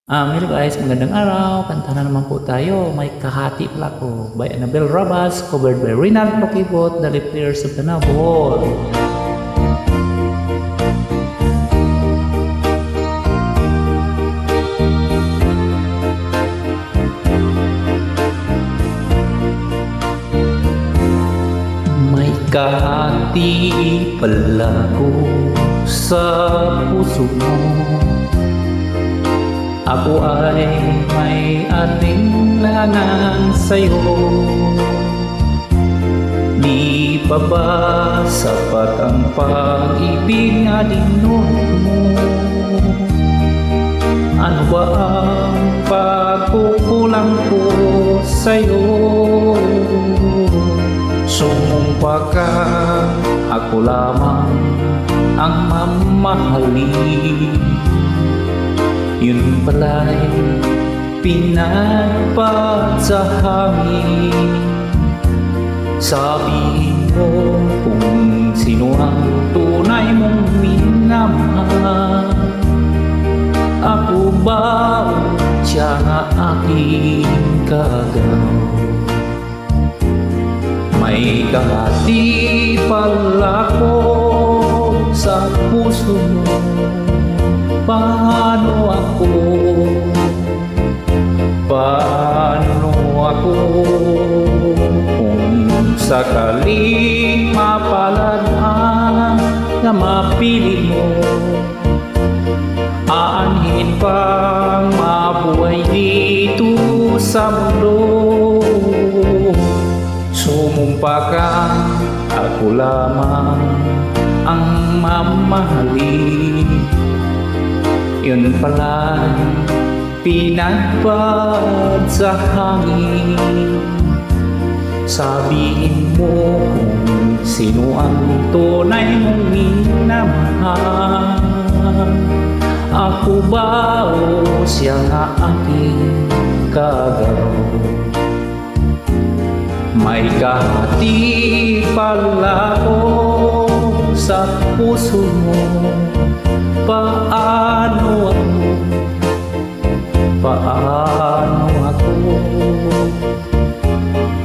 Hello guys, magandang araw. Kanta na naman po tayo. May Kahati Pala Ko by Annabel Rabas, covered by Rinaldo Kibot, the Players of the Nabol. May kahati pala ko sa puso mo. Ako ay may alinlangan sa'yo. Di pa ba sapat ang pag-ibig na dinulot mo? Ano ba ang pagkukulang ko sa'yo? Sumumpa ka, ako lamang ang mamahalin. Yun pala'y pinagpat sa hangin. Sabihin mo kung sino ang tunay mong minamahal. Ako ba o siya nga aking kagaw? May kahati pala ko sa puso mo. Paano ako kung sakaling mapalad na mapili mo? Aanhin pang mabuhay dito sa mundo. Sumumpa ka, ako lamang ang mamahalin. Yun pala pinagpad sa hangin. Sabihin mo kung sino ang tunay mong minamahal. Ako ba o siya nga aking kagaw? May kahati pala ko sa puso mo. Paano ako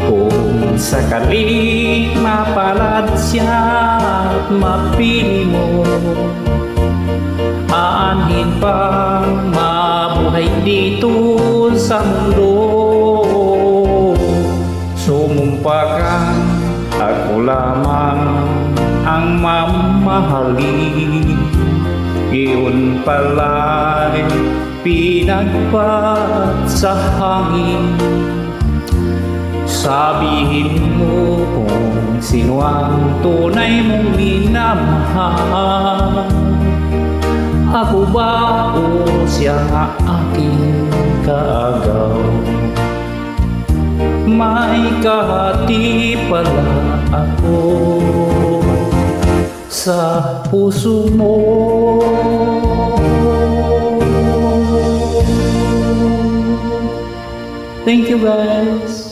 kung sakaling mapalad siya at mapili mo? Aanhin pang mabuhay dito sa mundo. Sumumpa ka, ako lamang ang mamahalin. Iyon pala'y pinagpat sa hangin. Sabihin mo kung sino ang tunay mong minamahal. Ako ba o siya nga aking kaagaw? May kahati pala ako sa puso mo. Thank you guys.